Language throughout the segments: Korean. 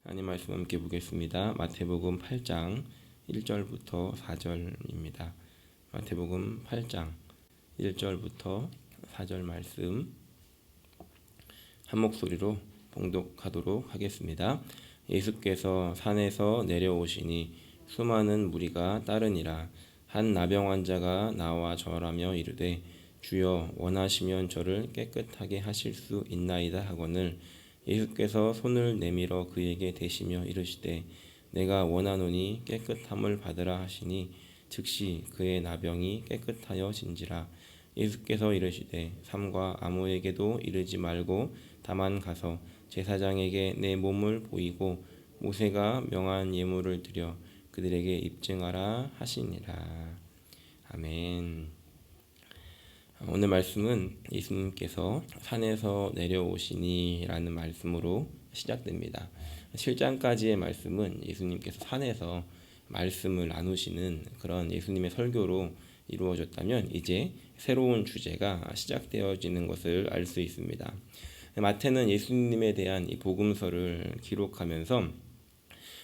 하나님 말씀 함께 보겠습니다. 마태복음 8장 1절부터 4절입니다. 마태복음 8장 1절부터 4절 말씀 한 목소리로 봉독하도록 하겠습니다. 예수께서 산에서 내려오시니 수많은 무리가 따르니라. 한 나병 환자가 나와 절하며 이르되 주여 원하시면 저를 깨끗하게 하실 수 있나이다 하거늘 예수께서 손을 내밀어 그에게 대시며 이르시되 내가 원하노니 깨끗함을 받으라 하시니 즉시 그의 나병이 깨끗하여진지라. 예수께서 이르시되 삼가 아무에게도 이르지 말고 다만 가서 제사장에게 내 몸을 보이고 모세가 명한 예물을 드려 그들에게 입증하라 하시니라. 아멘. 오늘 말씀은 예수님께서 산에서 내려오시니 라는 말씀으로 시작됩니다. 7장까지의 말씀은 예수님께서 산에서 말씀을 나누시는 그런 예수님의 설교로 이루어졌다면 이제 새로운 주제가 시작되어지는 것을 알 수 있습니다. 마태는 예수님에 대한 이 복음서를 기록하면서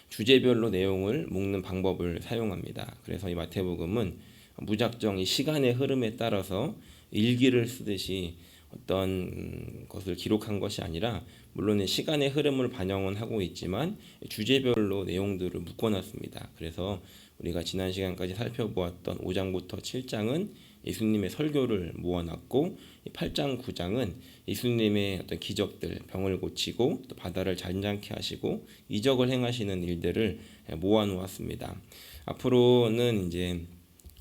주제별로 내용을 묶는 방법을 사용합니다. 그래서 이 마태복음은 무작정 이 시간의 흐름에 따라서 일기를 쓰듯이 어떤 것을 기록한 것이 아니라 물론 시간의 흐름을 반영은 하고 있지만 주제별로 내용들을 묶어놨습니다. 그래서 우리가 지난 시간까지 살펴보았던 5장부터 7장은 예수님의 설교를 모아놨고 8장, 9장은 예수님의 어떤 기적들, 병을 고치고 또 바다를 잔잔케 하시고 이적을 행하시는 일들을 모아놓았습니다. 앞으로는 이제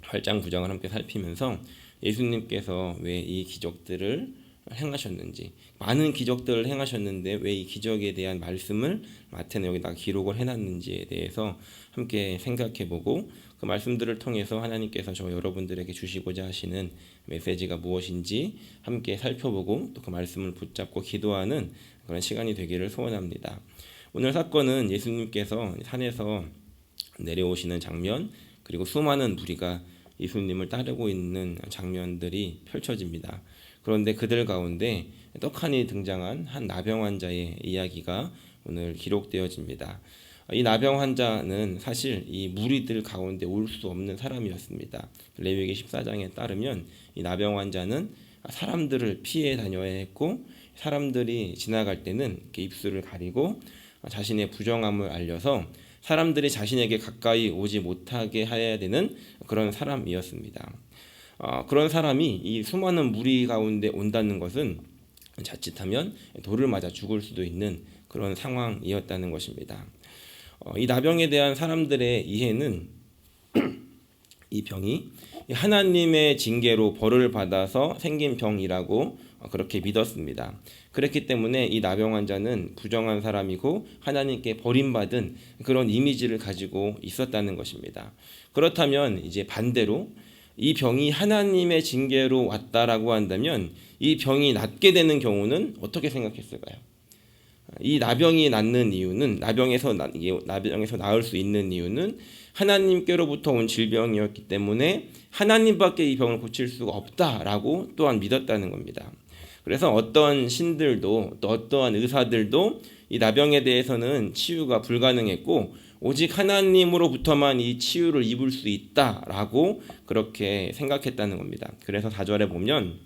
8장, 9장을 함께 살피면서 예수님께서 왜 이 기적들을 행하셨는지, 많은 기적들을 행하셨는데 왜 이 기적에 대한 말씀을 마태는 여기다가 기록을 해놨는지에 대해서 함께 생각해보고 그 말씀들을 통해서 하나님께서 저 여러분들에게 주시고자 하시는 메시지가 무엇인지 함께 살펴보고 또 그 말씀을 붙잡고 기도하는 그런 시간이 되기를 소원합니다. 오늘 사건은 예수님께서 산에서 내려오시는 장면, 그리고 수많은 무리가 예수님을 따르고 있는 장면들이 펼쳐집니다. 그런데 그들 가운데 떡하니 등장한 한 나병 환자의 이야기가 오늘 기록되어집니다. 이 나병 환자는 사실 이 무리들 가운데 올 수 없는 사람이었습니다. 레위기 14장에 따르면 이 나병 환자는 사람들을 피해 다녀야 했고 사람들이 지나갈 때는 이렇게 입술을 가리고 자신의 부정함을 알려서 사람들이 자신에게 가까이 오지 못하게 해야 되는 그런 사람이었습니다. 그런 사람이 이 수많은 무리 가운데 온다는 것은 자칫하면 돌을 맞아 죽을 수도 있는 그런 상황이었다는 것입니다. 이 나병에 대한 사람들의 이해는 이 병이 하나님의 징계로 벌을 받아서 생긴 병이라고 그렇게 믿었습니다. 그렇기 때문에 이 나병 환자는 부정한 사람이고 하나님께 버림받은 그런 이미지를 가지고 있었다는 것입니다. 그렇다면 이제 반대로 이 병이 하나님의 징계로 왔다라고 한다면 이 병이 낫게 되는 경우는 어떻게 생각했을까요? 이 나병이 낫는 이유는 나병에서 나을 수 있는 이유는 하나님께로부터 온 질병이었기 때문에 하나님밖에 이 병을 고칠 수가 없다라고 또한 믿었다는 겁니다. 그래서 어떤 신들도 또 어떠한 의사들도 이 나병에 대해서는 치유가 불가능했고 오직 하나님으로부터만 이 치유를 입을 수 있다라고 그렇게 생각했다는 겁니다. 그래서 4절에 보면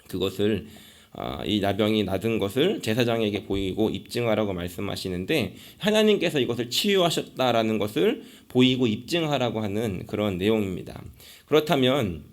그것을 이 나병이 낫은 것을 제사장에게 보이고 입증하라고 말씀하시는데 하나님께서 이것을 치유하셨다라는 것을 보이고 입증하라고 하는 그런 내용입니다. 그렇다면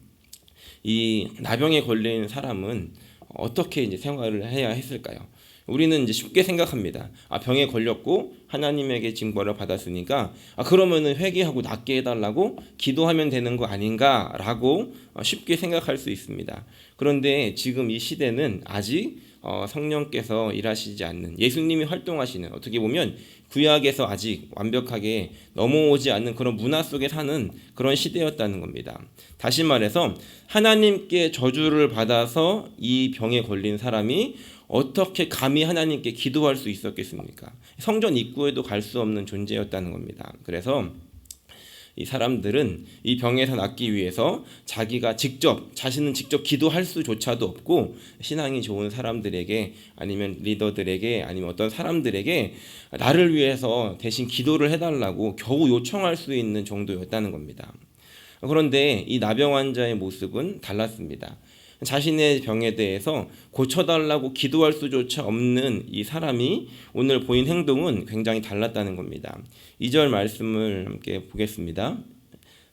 이 나병에 걸린 사람은 어떻게 이제 생활을 해야 했을까요? 우리는 이제 쉽게 생각합니다. 병에 걸렸고 하나님에게 징벌을 받았으니까 그러면은 회개하고 낫게 해달라고 기도하면 되는 거 아닌가라고 쉽게 생각할 수 있습니다. 그런데 지금 이 시대는 아직 성령께서 일하시지 않는, 예수님이 활동하시는, 어떻게 보면 구약에서 아직 완벽하게 넘어오지 않는 그런 문화 속에 사는 그런 시대였다는 겁니다. 다시 말해서 하나님께 저주를 받아서 이 병에 걸린 사람이 어떻게 감히 하나님께 기도할 수 있었겠습니까? 성전 입구에도 갈 수 없는 존재였다는 겁니다. 그래서 이 사람들은 이 병에서 낫기 위해서 자신은 직접 기도할 수조차도 없고, 신앙이 좋은 사람들에게 아니면 리더들에게 아니면 어떤 사람들에게 나를 위해서 대신 기도를 해달라고 겨우 요청할 수 있는 정도였다는 겁니다. 그런데 이 나병 환자의 모습은 달랐습니다. 자신의 병에 대해서 고쳐달라고 기도할 수조차 없는 이 사람이 오늘 보인 행동은 굉장히 달랐다는 겁니다. 2절 말씀을 함께 보겠습니다.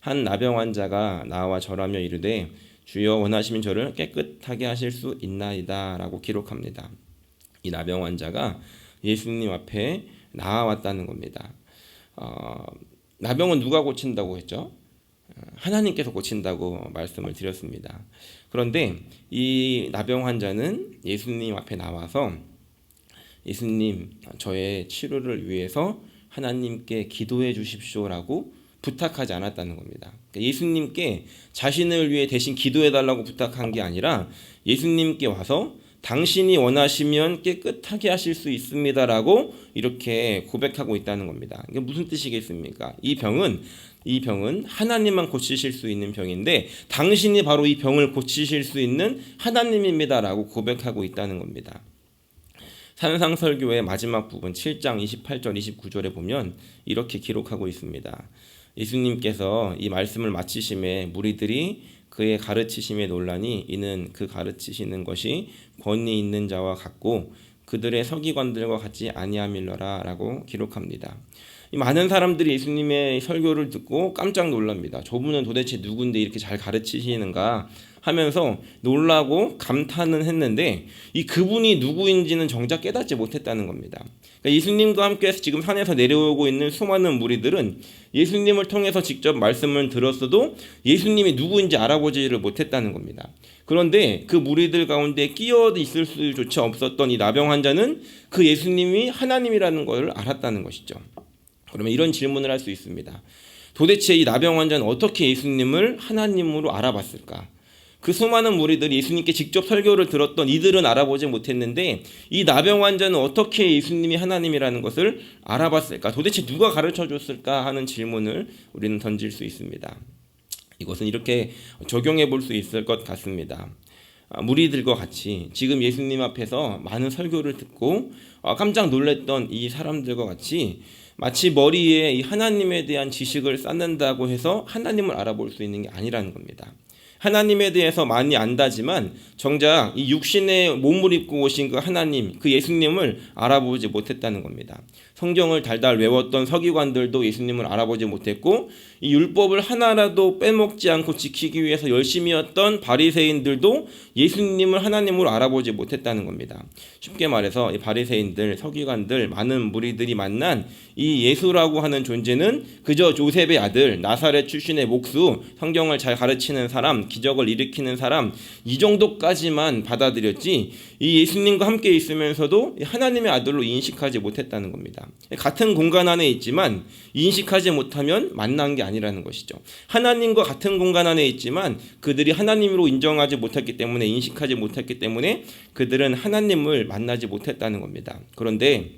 한 나병 환자가 나와 절하며 이르되 주여 원하시면 저를 깨끗하게 하실 수 있나이다 라고 기록합니다. 이 나병 환자가 예수님 앞에 나와왔다는 겁니다. 나병은 누가 고친다고 했죠? 하나님께서 고친다고 말씀을 드렸습니다. 그런데 이 나병 환자는 예수님 앞에 나와서 예수님, 저의 치료를 위해서 하나님께 기도해 주십시오라고 부탁하지 않았다는 겁니다. 예수님께 자신을 위해 대신 기도해 달라고 부탁한 게 아니라 예수님께 와서 당신이 원하시면 깨끗하게 하실 수 있습니다라고 이렇게 고백하고 있다는 겁니다. 이게 무슨 뜻이겠습니까? 이 병은 하나님만 고치실 수 있는 병인데 당신이 바로 이 병을 고치실 수 있는 하나님입니다라고 고백하고 있다는 겁니다. 산상설교의 마지막 부분 7장 28절 29절에 보면 이렇게 기록하고 있습니다. 예수님께서 이 말씀을 마치심에 무리들이 그의 가르치심에 놀라니 이는 그 가르치시는 것이 권위 있는 자와 같고 그들의 서기관들과 같지 아니함일러라 라고 기록합니다. 많은 사람들이 예수님의 설교를 듣고 깜짝 놀랍니다. 저분은 도대체 누군데 이렇게 잘 가르치시는가 하면서 놀라고 감탄은 했는데 이 그분이 누구인지는 정작 깨닫지 못했다는 겁니다. 그러니까 예수님과 함께 지금 산에서 내려오고 있는 수많은 무리들은 예수님을 통해서 직접 말씀을 들었어도 예수님이 누구인지 알아보지를 못했다는 겁니다. 그런데 그 무리들 가운데 끼어 있을 수조차 없었던 이 나병 환자는 그 예수님이 하나님이라는 것을 알았다는 것이죠. 그러면 이런 질문을 할 수 있습니다. 도대체 이 나병 환자는 어떻게 예수님을 하나님으로 알아봤을까? 그 수많은 무리들이 예수님께 직접 설교를 들었던 이들은 알아보지 못했는데 이 나병 환자는 어떻게 예수님이 하나님이라는 것을 알아봤을까? 도대체 누가 가르쳐줬을까 하는 질문을 우리는 던질 수 있습니다. 이것은 이렇게 적용해 볼 수 있을 것 같습니다. 무리들과 같이 지금 예수님 앞에서 많은 설교를 듣고 깜짝 놀랐던 이 사람들과 같이 마치 머리에 이 하나님에 대한 지식을 쌓는다고 해서 하나님을 알아볼 수 있는 게 아니라는 겁니다. 하나님에 대해서 많이 안다지만 정작 이 육신의 몸을 입고 오신 그 하나님, 그 예수님을 알아보지 못했다는 겁니다. 성경을 달달 외웠던 서기관들도 예수님을 알아보지 못했고 이 율법을 하나라도 빼먹지 않고 지키기 위해서 열심히 했던 바리새인들도 예수님을 하나님으로 알아보지 못했다는 겁니다. 쉽게 말해서 이 바리새인들, 서기관들, 많은 무리들이 만난 이 예수라고 하는 존재는 그저 조셉의 아들, 나사렛 출신의 목수, 성경을 잘 가르치는 사람, 기적을 일으키는 사람, 이 정도까지만 받아들였지 이 예수님과 함께 있으면서도 하나님의 아들로 인식하지 못했다는 겁니다. 같은 공간 안에 있지만 인식하지 못하면 만난 게 아니라는 것이죠. 하나님과 같은 공간 안에 있지만 그들이 하나님으로 인정하지 못했기 때문에, 인식하지 못했기 때문에 그들은 하나님을 만나지 못했다는 겁니다. 그런데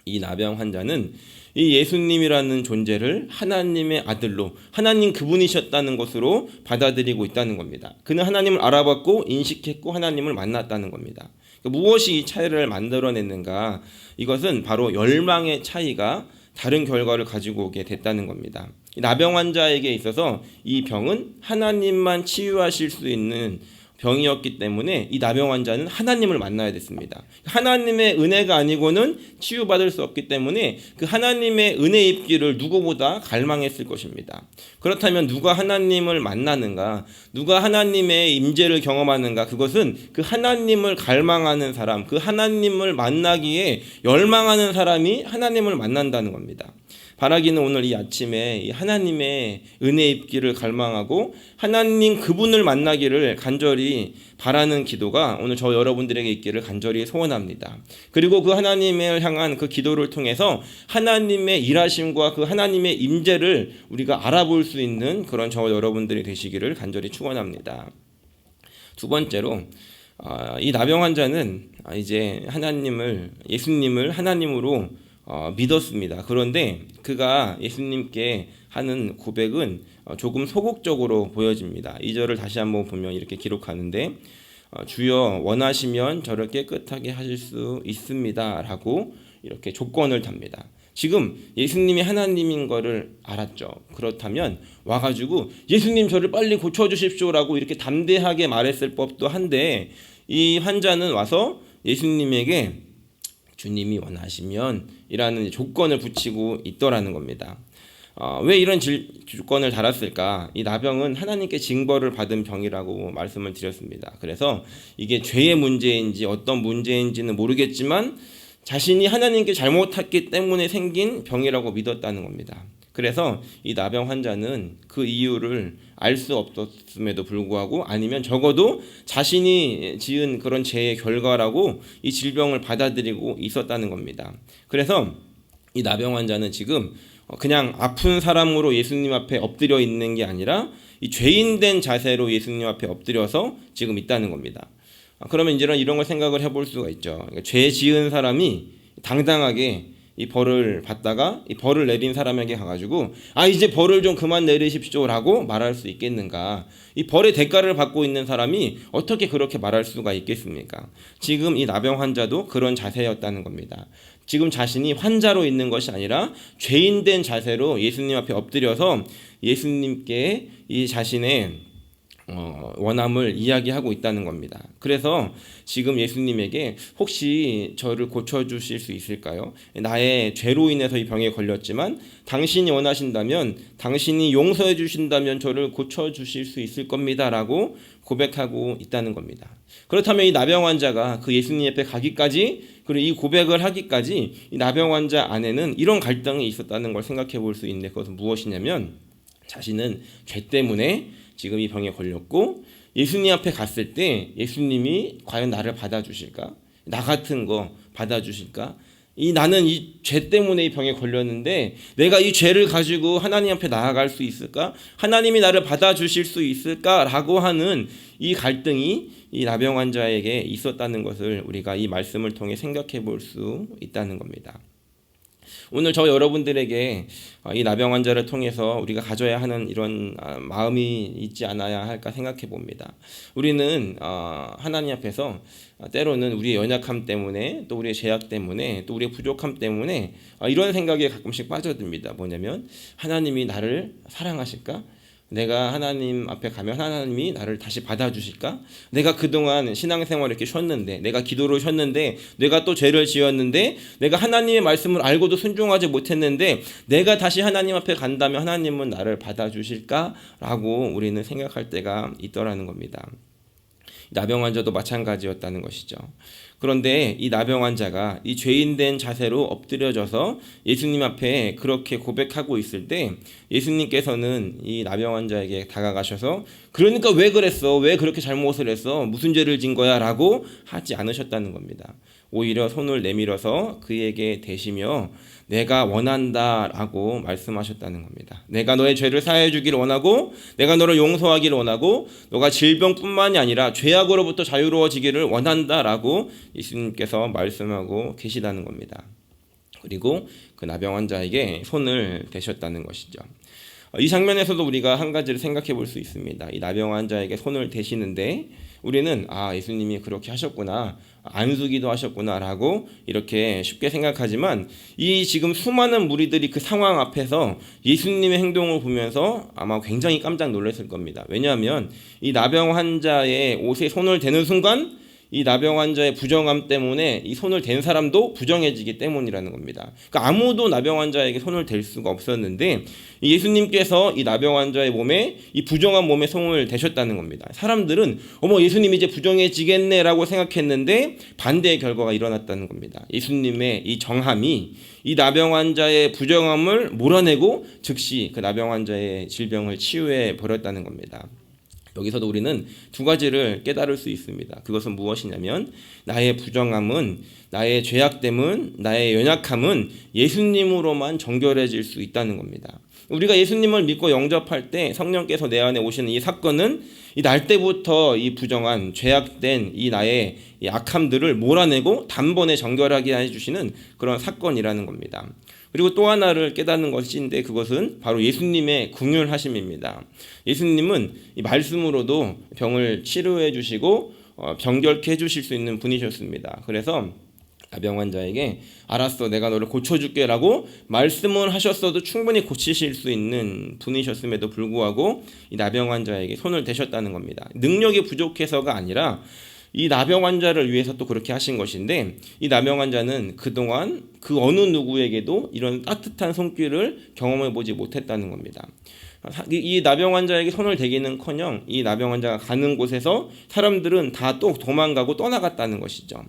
이 나병 환자는 이 예수님이라는 존재를 하나님의 아들로, 하나님 그분이셨다는 것으로 받아들이고 있다는 겁니다. 그는 하나님을 알아봤고 인식했고 하나님을 만났다는 겁니다. 무엇이 이 차이를 만들어냈는가? 이것은 바로 열망의 차이가 다른 결과를 가지고 오게 됐다는 겁니다. 나병 환자에게 있어서 이 병은 하나님만 치유하실 수 있는 병이었기 때문에 이 나병 환자는 하나님을 만나야 됐습니다. 하나님의 은혜가 아니고는 치유받을 수 없기 때문에 그 하나님의 은혜 입기를 누구보다 갈망했을 것입니다. 그렇다면 누가 하나님을 만나는가? 누가 하나님의 임재를 경험하는가? 그것은 그 하나님을 갈망하는 사람, 그 하나님을 만나기에 열망하는 사람이 하나님을 만난다는 겁니다. 바라기는 오늘 이 아침에 이 하나님의 은혜 입기를 갈망하고 하나님 그분을 만나기를 간절히 바라는 기도가 오늘 저 여러분들에게 있기를 간절히 소원합니다. 그리고 그 하나님을 향한 그 기도를 통해서 하나님의 일하심과 그 하나님의 임재를 우리가 알아볼 수 있는 그런 저 여러분들이 되시기를 간절히 축원합니다. 두 번째로 이 나병 환자는 이제 예수님을 하나님으로 믿었습니다. 그런데 그가 예수님께 하는 고백은 조금 소극적으로 보여집니다. 2절을 다시 한번 보면 이렇게 기록하는데 주여 원하시면 저를 깨끗하게 하실 수 있습니다 라고 이렇게 조건을 답니다. 지금 예수님이 하나님인 거를 알았죠. 그렇다면 와가지고 예수님 저를 빨리 고쳐주십시오라고 이렇게 담대하게 말했을 법도 한데 이 환자는 와서 예수님에게 주님이 원하시면 이라는 조건을 붙이고 있더라는 겁니다. 왜 이런 조건을 달았을까? 이 나병은 하나님께 징벌을 받은 병이라고 말씀을 드렸습니다. 그래서 이게 죄의 문제인지 어떤 문제인지는 모르겠지만 자신이 하나님께 잘못했기 때문에 생긴 병이라고 믿었다는 겁니다. 그래서 이 나병 환자는 그 이유를 알 수 없었음에도 불구하고 아니면 적어도 자신이 지은 그런 죄의 결과라고 이 질병을 받아들이고 있었다는 겁니다. 그래서 이 나병 환자는 지금 그냥 아픈 사람으로 예수님 앞에 엎드려 있는 게 아니라 이 죄인된 자세로 예수님 앞에 엎드려서 지금 있다는 겁니다. 그러면 이제 이런 걸 생각을 해볼 수가 있죠. 그러니까 죄 지은 사람이 당당하게 이 벌을 받다가 이 벌을 내린 사람에게 가가지고 이제 벌을 좀 그만 내리십시오라고 말할 수 있겠는가? 이 벌의 대가를 받고 있는 사람이 어떻게 그렇게 말할 수가 있겠습니까? 지금 이 나병 환자도 그런 자세였다는 겁니다. 지금 자신이 환자로 있는 것이 아니라 죄인된 자세로 예수님 앞에 엎드려서 예수님께 이 자신의 원함을 이야기하고 있다는 겁니다. 그래서 지금 예수님에게 혹시 저를 고쳐주실 수 있을까요? 나의 죄로 인해서 이 병에 걸렸지만 당신이 원하신다면 당신이 용서해 주신다면 저를 고쳐주실 수 있을 겁니다 라고 고백하고 있다는 겁니다. 그렇다면 이 나병 환자가 그 예수님 앞에 가기까지 그리고 이 고백을 하기까지 이 나병 환자 안에는 이런 갈등이 있었다는 걸 생각해 볼 수 있는데 그것은 무엇이냐면 자신은 죄 때문에 지금 이 병에 걸렸고 예수님 앞에 갔을 때 예수님이 과연 나를 받아주실까? 나 같은 거 받아주실까? 나는 이 죄 때문에 이 병에 걸렸는데 내가 이 죄를 가지고 하나님 앞에 나아갈 수 있을까? 하나님이 나를 받아주실 수 있을까? 라고 하는 이 갈등이 이 나병 환자에게 있었다는 것을 우리가 이 말씀을 통해 생각해 볼 수 있다는 겁니다. 오늘 저 여러분들에게 이 나병 환자를 통해서 우리가 가져야 하는 이런 마음이 있지 않아야 할까 생각해 봅니다. 우리는 하나님 앞에서 때로는 우리의 연약함 때문에 또 우리의 죄악 때문에 또 우리의 부족함 때문에 이런 생각에 가끔씩 빠져듭니다. 뭐냐면 하나님이 나를 사랑하실까? 내가 하나님 앞에 가면 하나님이 나를 다시 받아주실까? 내가 그동안 신앙생활을 이렇게 쉬었는데 내가 기도를 쉬었는데 내가 또 죄를 지었는데 내가 하나님의 말씀을 알고도 순종하지 못했는데 내가 다시 하나님 앞에 간다면 하나님은 나를 받아주실까? 라고 우리는 생각할 때가 있더라는 겁니다. 나병 환자도 마찬가지였다는 것이죠. 그런데 이 나병 환자가 이 죄인된 자세로 엎드려져서 예수님 앞에 그렇게 고백하고 있을 때 예수님께서는 이 나병 환자에게 다가가셔서 그러니까 왜 그랬어? 왜 그렇게 잘못을 했어? 무슨 죄를 진 거야? 라고 하지 않으셨다는 겁니다. 오히려 손을 내밀어서 그에게 대시며 내가 원한다 라고 말씀하셨다는 겁니다. 내가 너의 죄를 사해 주기를 원하고 내가 너를 용서하기를 원하고 너가 질병뿐만이 아니라 죄악으로부터 자유로워지기를 원한다 라고 예수님께서 말씀하고 계시다는 겁니다. 그리고 그 나병 환자에게 손을 대셨다는 것이죠. 이 장면에서도 우리가 한 가지를 생각해 볼 수 있습니다. 이 나병 환자에게 손을 대시는데 우리는 예수님이 그렇게 하셨구나, 안수기도 하셨구나라고 이렇게 쉽게 생각하지만 이 지금 수많은 무리들이 그 상황 앞에서 예수님의 행동을 보면서 아마 굉장히 깜짝 놀랐을 겁니다. 왜냐하면 이 나병 환자의 옷에 손을 대는 순간 이 나병 환자의 부정함 때문에 이 손을 댄 사람도 부정해지기 때문이라는 겁니다. 그러니까 아무도 나병 환자에게 손을 댈 수가 없었는데 예수님께서 이 나병 환자의 몸에 이 부정한 몸에 손을 대셨다는 겁니다. 사람들은 어머 예수님이 이제 부정해지겠네라고 생각했는데 반대의 결과가 일어났다는 겁니다. 예수님의 이 정함이 이 나병 환자의 부정함을 몰아내고 즉시 그 나병 환자의 질병을 치유해 버렸다는 겁니다. 여기서도 우리는 두 가지를 깨달을 수 있습니다. 그것은 무엇이냐면 나의 부정함은, 나의 죄악됨은, 나의 연약함은 예수님으로만 정결해질 수 있다는 겁니다. 우리가 예수님을 믿고 영접할 때 성령께서 내 안에 오시는 이 사건은 이 날 때부터 이 부정한 죄악된 이 나의 이 악함들을 몰아내고 단번에 정결하게 해주시는 그런 사건이라는 겁니다. 그리고 또 하나를 깨닫는 것인데 그것은 바로 예수님의 긍휼하심입니다. 예수님은 이 말씀으로도 병을 치료해 주시고 병결케 해 주실 수 있는 분이셨습니다. 그래서 나병 환자에게 알았어, 내가 너를 고쳐줄게 라고 말씀을 하셨어도 충분히 고치실 수 있는 분이셨음에도 불구하고 이 나병 환자에게 손을 대셨다는 겁니다. 능력이 부족해서가 아니라 이 나병 환자를 위해서 또 그렇게 하신 것인데, 이 나병 환자는 그동안 그 어느 누구에게도 이런 따뜻한 손길을 경험해 보지 못했다는 겁니다. 이 나병 환자에게 손을 대기는커녕 이 나병 환자가 가는 곳에서 사람들은 다 또 도망가고 떠나갔다는 것이죠.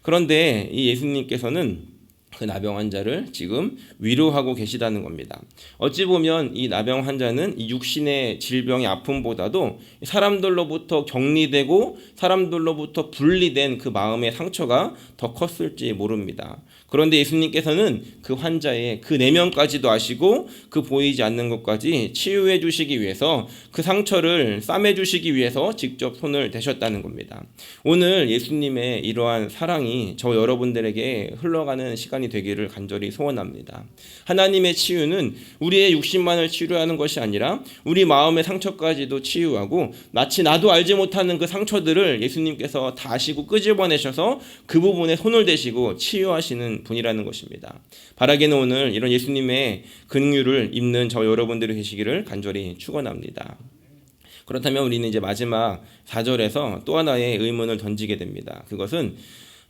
그런데 이 예수님께서는 그 나병 환자를 지금 위로하고 계시다는 겁니다. 어찌 보면 이 나병 환자는 이 육신의 질병의 아픔보다도 사람들로부터 격리되고 사람들로부터 분리된 그 마음의 상처가 더 컸을지 모릅니다. 그런데 예수님께서는 그 환자의 그 내면까지도 아시고 그 보이지 않는 것까지 치유해 주시기 위해서 그 상처를 싸매 주시기 위해서 직접 손을 대셨다는 겁니다. 오늘 예수님의 이러한 사랑이 저 여러분들에게 흘러가는 시간이 되기를 간절히 소원합니다. 하나님의 치유는 우리의 육신만을 치료하는 것이 아니라 우리 마음의 상처까지도 치유하고 마치 나도 알지 못하는 그 상처들을 예수님께서 다 아시고 끄집어내셔서 그 부분에 손을 대시고 치유하시는 분이라는 것입니다. 바라기는 오늘 이런 예수님의 긍휼을 입는 저 여러분들이 계시기를 간절히 축원합니다. 그렇다면 우리는 이제 마지막 4절에서 또 하나의 의문을 던지게 됩니다. 그것은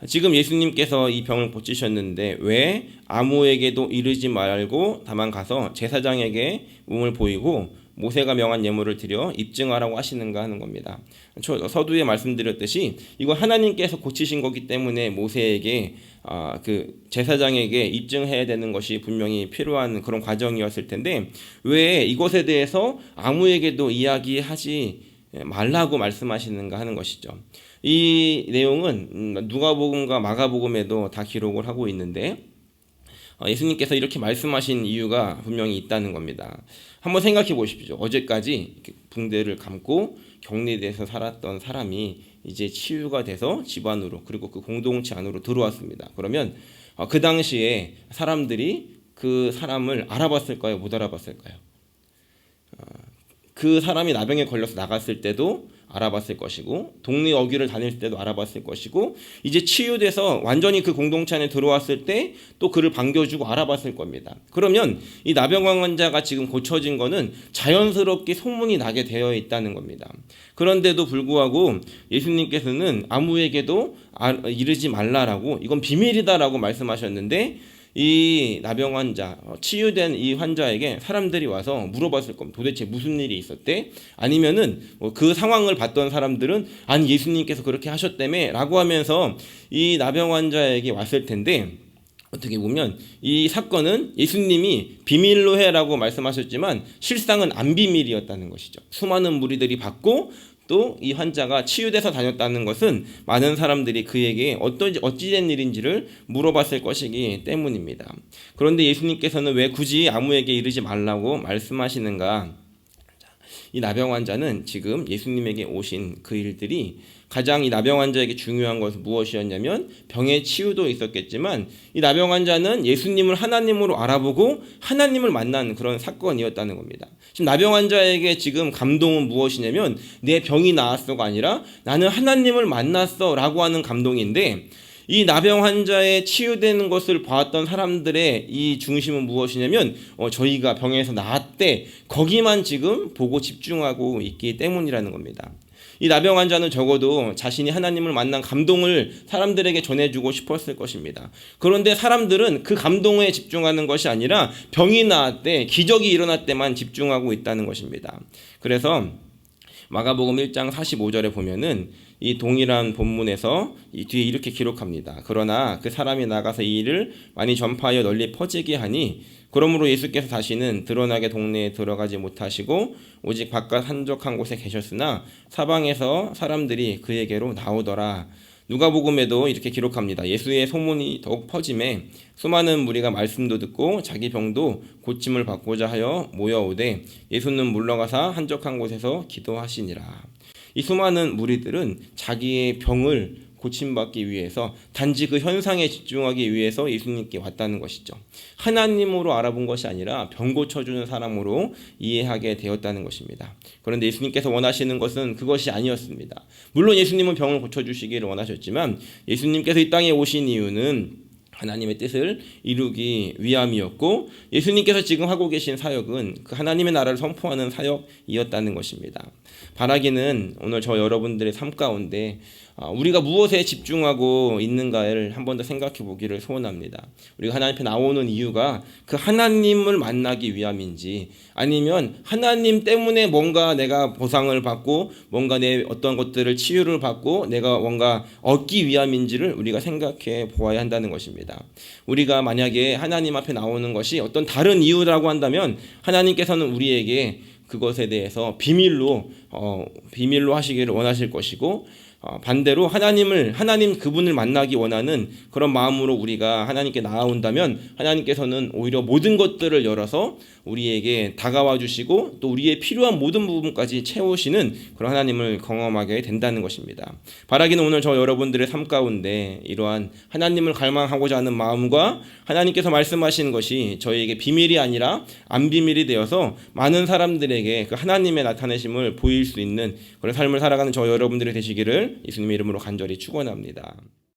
지금 예수님께서 이 병을 고치셨는데 왜 아무에게도 이르지 말고 다만 가서 제사장에게 몸을 보이고 모세가 명한 예물을 드려 입증하라고 하시는가 하는 겁니다. 서두에 말씀드렸듯이 이건 하나님께서 고치신 거기 때문에 모세에게 그 제사장에게 입증해야 되는 것이 분명히 필요한 그런 과정이었을 텐데 왜 이것에 대해서 아무에게도 이야기하지 말라고 말씀하시는가 하는 것이죠. 이 내용은 누가복음과 마가복음에도 다 기록을 하고 있는데 예수님께서 이렇게 말씀하신 이유가 분명히 있다는 겁니다. 한번 생각해 보십시오. 어제까지 붕대를 감고 격리돼서 살았던 사람이 이제 치유가 돼서 집 안으로 그리고 그 공동체 안으로 들어왔습니다. 그러면 그 당시에 사람들이 그 사람을 알아봤을까요? 못 알아봤을까요? 그 사람이 나병에 걸려서 나갔을 때도 알아봤을 것이고 동네 어귀를 다닐 때도 알아봤을 것이고 이제 치유돼서 완전히 그 공동체 안에 들어왔을 때 또 그를 반겨주고 알아봤을 겁니다. 그러면 이 나병 환자가 지금 고쳐진 거는 자연스럽게 소문이 나게 되어 있다는 겁니다. 그런데도 불구하고 예수님께서는 아무에게도 이르지 말라라고 이건 비밀이다라고 말씀하셨는데 이 나병 환자, 치유된 이 환자에게 사람들이 와서 물어봤을 겁니다. 도대체 무슨 일이 있었대? 아니면은 그 상황을 봤던 사람들은 아니 예수님께서 그렇게 하셨다며 라고 하면서 이 나병 환자에게 왔을 텐데 어떻게 보면 이 사건은 예수님이 비밀로 해라고 말씀하셨지만 실상은 안 비밀이었다는 것이죠. 수많은 무리들이 봤고 또 이 환자가 치유돼서 다녔다는 것은 많은 사람들이 그에게 어찌된 일인지를 물어봤을 것이기 때문입니다. 그런데 예수님께서는 왜 굳이 아무에게 이르지 말라고 말씀하시는가? 이 나병 환자는 지금 예수님에게 오신 그 일들이 가장 이 나병 환자에게 중요한 것은 무엇이었냐면 병의 치유도 있었겠지만 이 나병 환자는 예수님을 하나님으로 알아보고 하나님을 만난 그런 사건이었다는 겁니다. 지금 나병 환자에게 지금 감동은 무엇이냐면 내 병이 나았어가 아니라 나는 하나님을 만났어 라고 하는 감동인데 이 나병 환자의 치유되는 것을 봤던 사람들의 이 중심은 무엇이냐면 저희가 병에서 나았대 거기만 지금 보고 집중하고 있기 때문이라는 겁니다. 이 나병 환자는 적어도 자신이 하나님을 만난 감동을 사람들에게 전해주고 싶었을 것입니다. 그런데 사람들은 그 감동에 집중하는 것이 아니라 병이 나았대, 기적이 일어났대만 집중하고 있다는 것입니다. 그래서 마가복음 1장 45절에 보면은 이 동일한 본문에서 이 뒤에 이렇게 기록합니다. 그러나 그 사람이 나가서 이 일을 많이 전파하여 널리 퍼지게 하니 그러므로 예수께서 다시는 드러나게 동네에 들어가지 못하시고 오직 바깥 한적한 곳에 계셨으나 사방에서 사람들이 그에게로 나오더라. 누가복음에도 이렇게 기록합니다. 예수의 소문이 더욱 퍼짐에 수많은 무리가 말씀도 듣고 자기 병도 고침을 받고자 하여 모여오되 예수는 물러가사 한적한 곳에서 기도하시니라. 이 수많은 무리들은 자기의 병을 고침받기 위해서 단지 그 현상에 집중하기 위해서 예수님께 왔다는 것이죠. 하나님으로 알아본 것이 아니라 병 고쳐주는 사람으로 이해하게 되었다는 것입니다. 그런데 예수님께서 원하시는 것은 그것이 아니었습니다. 물론 예수님은 병을 고쳐주시기를 원하셨지만 예수님께서 이 땅에 오신 이유는 하나님의 뜻을 이루기 위함이었고 예수님께서 지금 하고 계신 사역은 그 하나님의 나라를 선포하는 사역이었다는 것입니다. 바라기는 오늘 저 여러분들의 삶 가운데 우리가 무엇에 집중하고 있는가를 한 번 더 생각해 보기를 소원합니다. 우리가 하나님 앞에 나오는 이유가 그 하나님을 만나기 위함인지 아니면 하나님 때문에 뭔가 내가 보상을 받고 뭔가 내 어떤 것들을 치유를 받고 내가 뭔가 얻기 위함인지를 우리가 생각해 보아야 한다는 것입니다. 우리가 만약에 하나님 앞에 나오는 것이 어떤 다른 이유라고 한다면 하나님께서는 우리에게 그것에 대해서 비밀로 하시기를 원하실 것이고 반대로 하나님 그분을 만나기 원하는 그런 마음으로 우리가 하나님께 나아온다면 하나님께서는 오히려 모든 것들을 열어서 우리에게 다가와 주시고 또 우리의 필요한 모든 부분까지 채우시는 그런 하나님을 경험하게 된다는 것입니다. 바라기는 오늘 저 여러분들의 삶 가운데 이러한 하나님을 갈망하고자 하는 마음과 하나님께서 말씀하시는 것이 저희에게 비밀이 아니라 안 비밀이 되어서 많은 사람들에게 그 하나님의 나타내심을 보일 수 있는 그런 삶을 살아가는 저 여러분들이 되시기를 예수님의 이름으로 간절히 축원합니다.